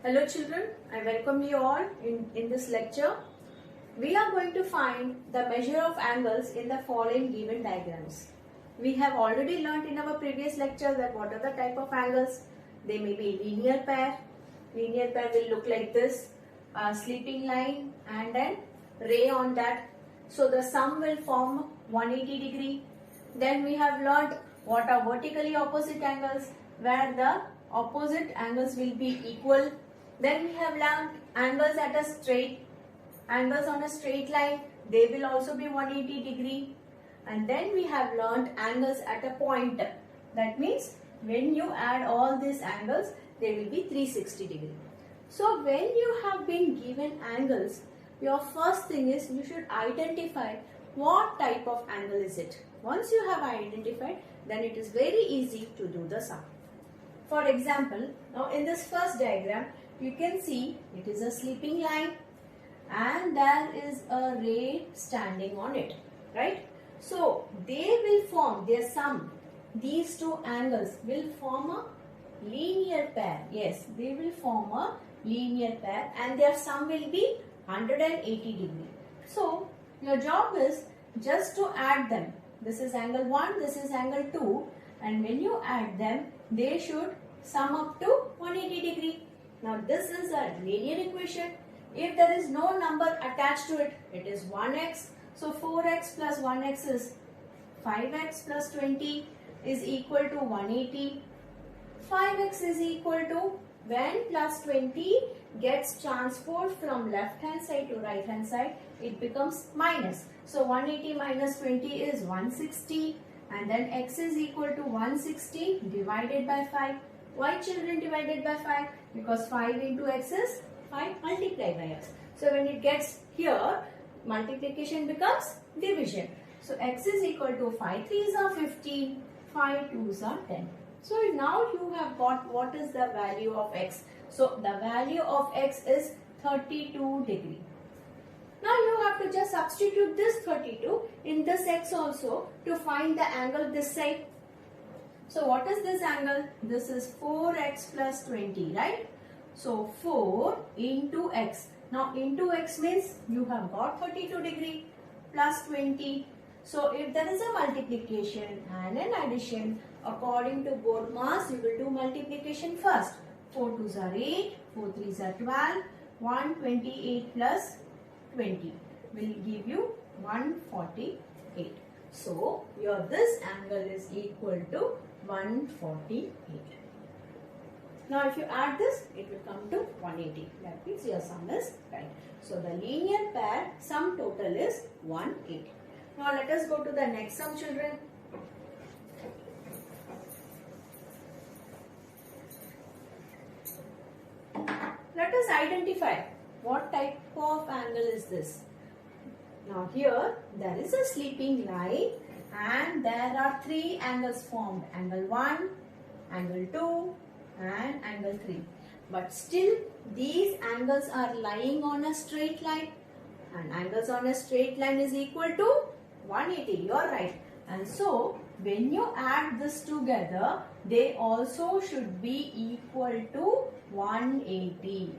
Hello children, I welcome you all in this lecture. We are going to find the measure of angles in the following given diagrams. We have already learnt in our previous lecture that what are the type of angles. They may be linear pair. Linear pair will look like this, a sleeping line and then ray on that. So the sum will form 180 degree. Then we have learnt what are vertically opposite angles, where the opposite angles will be equal. Then we have learnt angles at a straight, angles on a straight line, they will also be 180 degree. And then we have learnt angles at a point. That means when you add all these angles, they will be 360 degree. So when you have been given angles, your first thing is you should identify what type of angle is it. Once you have identified, then it is very easy to do the sum. For example, now in this first diagram, you can see it is a sleeping line and there is a ray standing on it, right? So they will form their sum. These two angles will form a linear pair. Yes, they will form a linear pair and their sum will be 180 degree. So your job is just to add them. This is angle 1, this is angle 2, and when you add them, they should sum up to 180 degree. Now this is a linear equation. If there is no number attached to it, it is 1x. So 4x plus 1x is 5x plus 20 is equal to 180. 5x is equal to, when plus 20 gets transposed from left hand side to right hand side, it becomes minus. So 180 minus 20 is 160 and then x is equal to 160 divided by 5. Why children divided by 5? Because 5 into x is 5 multiplied by x. So when it gets here, multiplication becomes division. So x is equal to 5 3s are 15, 5 2s are 10. So now you have got what is the value of x. So the value of x is 32 degree. Now you have to just substitute this 32 in this x also to find the angle this side. So what is this angle? This is 4x plus 20, right? So 4 into x. Now into x means you have got 32 degree plus 20. So if there is a multiplication and an addition, according to BODMAS, you will do multiplication first. 4 2s are 8, 4 3s are 12, 128 plus 20 will give you 148. So your this angle is equal to 148. Now if you add this, it will come to 180. That means your sum is right. So the linear pair sum total is 180. Now let us go to the next sum, children. Let us identify what type of angle is this. Now here there is a sleeping line and there are three angles formed. Angle 1, angle 2 and angle 3. But still these angles are lying on a straight line and angles on a straight line is equal to 180. You are right. And so when you add this together, they also should be equal to 180.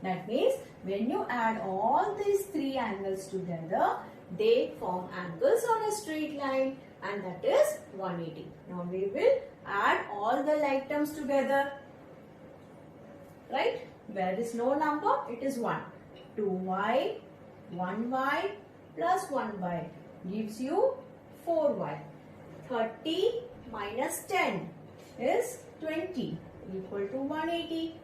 That means when you add all these three angles together, they form angles on a straight line and that is 180. Now we will add all the like terms together. Right? Where is no number, it is 1. 2y, 1y plus 1y gives you 4y. 30 minus 10 is 20 equal to 180.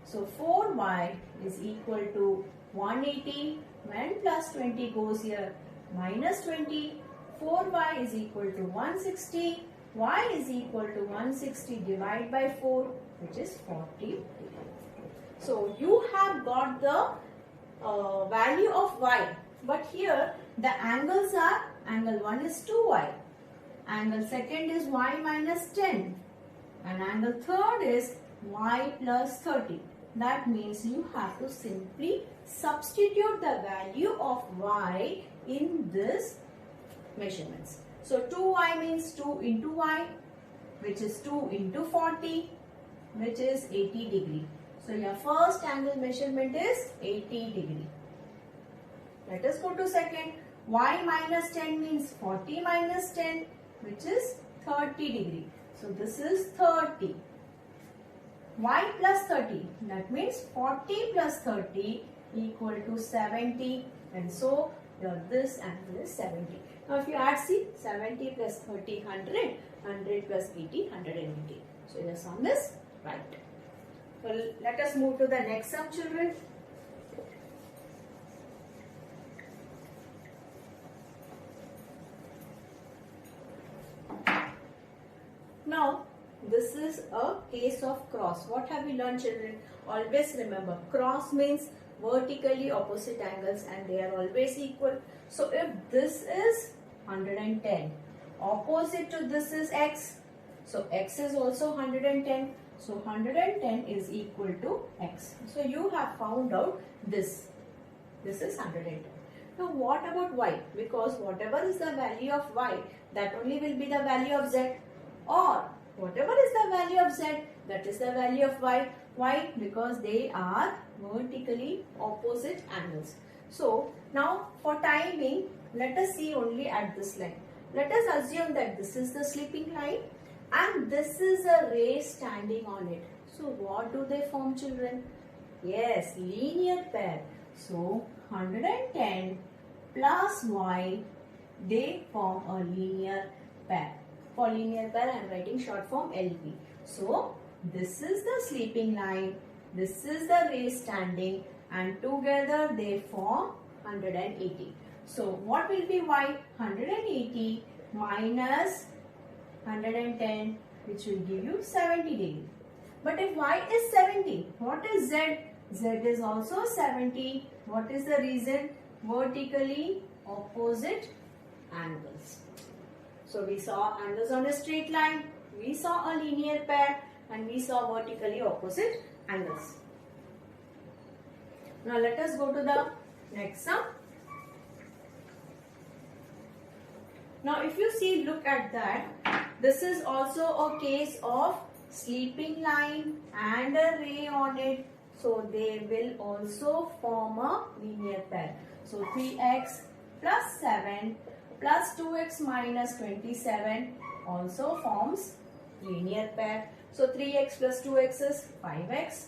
So 4y is equal to 180. When plus 20 goes here, minus 20. 4y is equal to 160. Y is equal to 160 divided by 4, which is 40. So you have got the value of y. But here the angles are, angle 1 is 2y. Angle second is y minus 10. And angle third is y plus 30. That means you have to simply substitute the value of y in this measurements. So 2y means 2 into y, which is 2 into 40, which is 80 degree. So your first angle measurement is 80 degree. Let us go to second. Y minus 10 means 40 minus 10, which is 30 degree. So this is 30. Y plus 30, that means 40 plus 30 equal to 70, and so this angle is 70. Now if you add, see, 70 plus 30, 100, 100 plus 80, 180. So your sum is right. So let us move to the next sum, children. Now this is a case of cross. What have we learned, children? Always remember, cross means vertically opposite angles and they are always equal. So if this is 110, opposite to this is x. So x is also 110. So 110 is equal to x. So you have found out this. This is 110. Now what about y? Because whatever is the value of y, that only will be the value of z. Or whatever is the value of z, that is the value of y. Why? Because they are vertically opposite angles. So now for timing, let us see only at this line. Let us assume that this is the sleeping line and this is a ray standing on it. So what do they form, children? Yes, linear pair. So 110 plus y, they form a linear pair. For linear pair, I am writing short form LP. So this is the sleeping line, this is the ray standing, and together they form 180. So what will be y? 180 minus 110, which will give you 70 degree. But if y is 70, what is z? Z is also 70. What is the reason? Vertically opposite angles. So we saw angles on a straight line, we saw a linear pair, and we saw vertically opposite angles. Now let us go to the next sum. Now if you see, look at that. This is also a case of sleeping line and a ray on it. So they will also form a linear pair. So 3x plus 7 plus 2x minus 27 also forms linear pair. So 3x plus 2x is 5x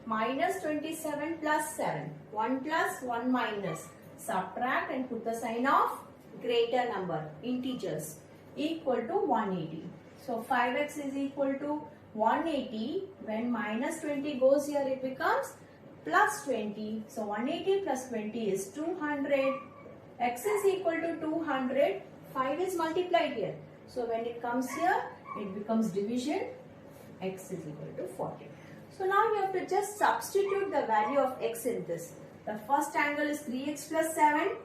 minus 27 plus 7. 1 plus 1 minus. Subtract and put the sign of greater number, integers, equal to 180. So 5x is equal to 180. When minus 20 goes here, it becomes plus 20. So 180 plus 20 is 200. X is equal to 200. 5 is multiplied here. So when it comes here, it becomes division. X is equal to 40. So now you have to just substitute the value of x in this. The first angle is 3x plus 7.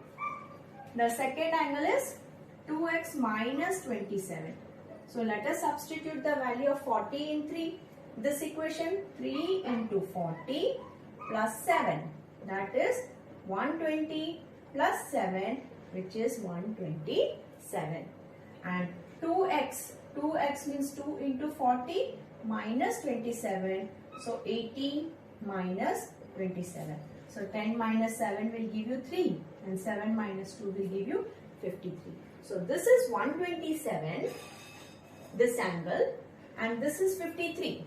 The second angle is 2x minus 27. So let us substitute the value of 40 in 3. This equation, 3 into 40 plus 7. That is 120 plus 7, which is 127. And 2x. 2x means 2 into 40 minus 27. So 80 minus 27. So 10 minus 7 will give you 3. And 7 minus 2 will give you 53. So this is 127. This angle, and this is 53,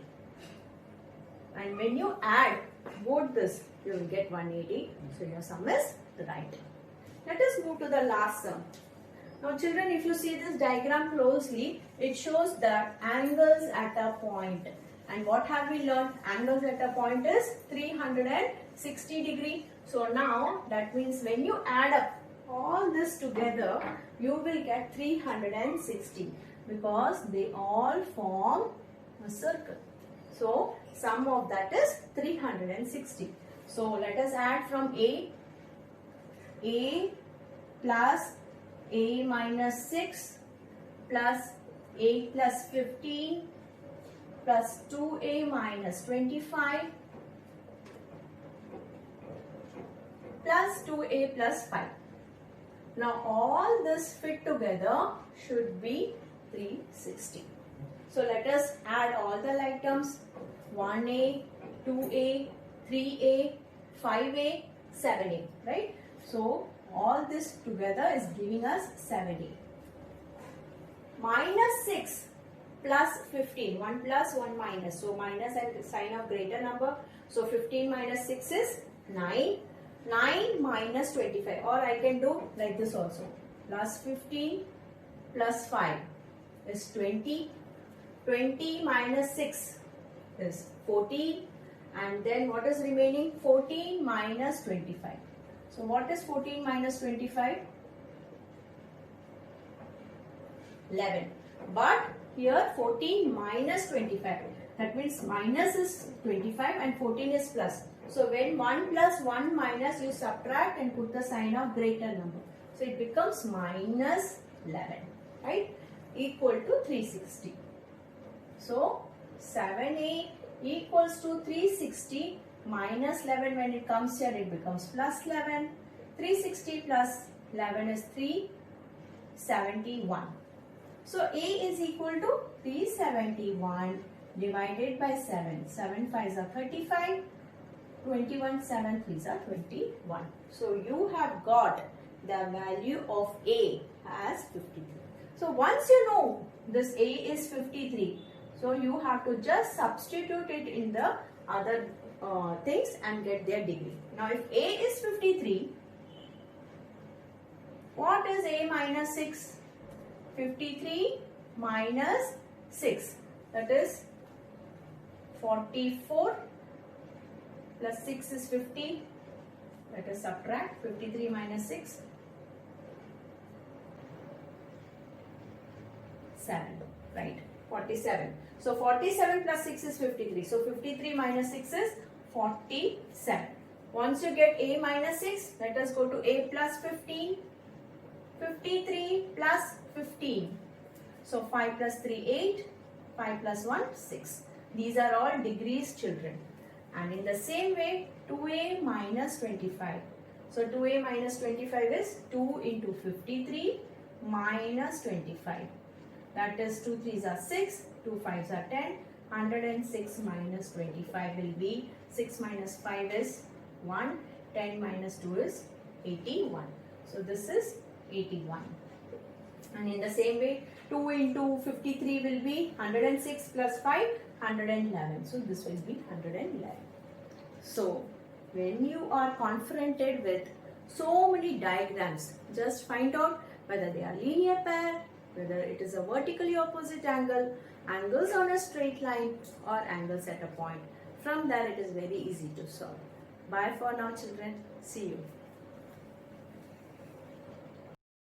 and when you add both this, you will get 180. So your sum is right. Let us move to the last sum. Now children, if you see this diagram closely, it shows the angles at a point. And what have we learned? Angles at a point is 360 degree. So now that means when you add up all this together, you will get 360. Because they all form a circle. So sum of that is 360. So let us add from A plus A minus 6 plus A plus 15 plus 2A minus 25 plus 2A plus 5. Now all this fit together should be 360. So let us add all the like terms. 1a, 2a, 3a, 5a, 7a, right? So all this together is giving us 7a. Minus 6 plus 15, 1 plus 1 minus, so minus and sign of greater number. So 15 minus 6 is 9. 9 minus 25, or I can do like this also. Plus 15 plus 5 is 20. 20 minus 6 is 14. And then what is remaining? 14 minus 25. So what is 14 minus 25? 11. But here 14 minus 25. That means minus is 25 and 14 is plus. So when 1 plus 1 minus, you subtract and put the sign of greater number. So it becomes minus 11, right? Equal to 360. So 7a equals to 360 minus 11. When it comes here, it becomes plus 11. 360 plus 11 is 371. So a is equal to 371 divided by 7. 7 5s are 35. 21, 7 3s are 21. So you have got the value of a as 53. So once you know this a is 53, so you have to just substitute it in the other things and get their degree. Now if a is 53, what is a minus 6? 53 minus 6, that is 44 plus 6 is 50. Let us subtract 53 minus 6. 7, right? 47. So 47 plus 6 is 53. So 53 minus 6 is 47. Once you get a minus 6, let us go to a plus 15. 53 plus 15. So 5 plus 3, 8. 5 plus 1, 6. These are all degrees, children. And in the same way, 2a minus 25. So 2a minus 25 is 2 into 53 minus 25. That is 2 3s are 6, 2 5s are 10. 106 minus 25 will be 6 minus 5 is 1. 10 minus 2 is 81. So this is 81. And in the same way, 2 into 53 will be 106 plus 5, 111. So this will be 111. So when you are confronted with so many diagrams, just find out whether they are linear pair, whether it is a vertically opposite angle, angles on a straight line, or angles at a point. From there it is very easy to solve. Bye for now, children. See you.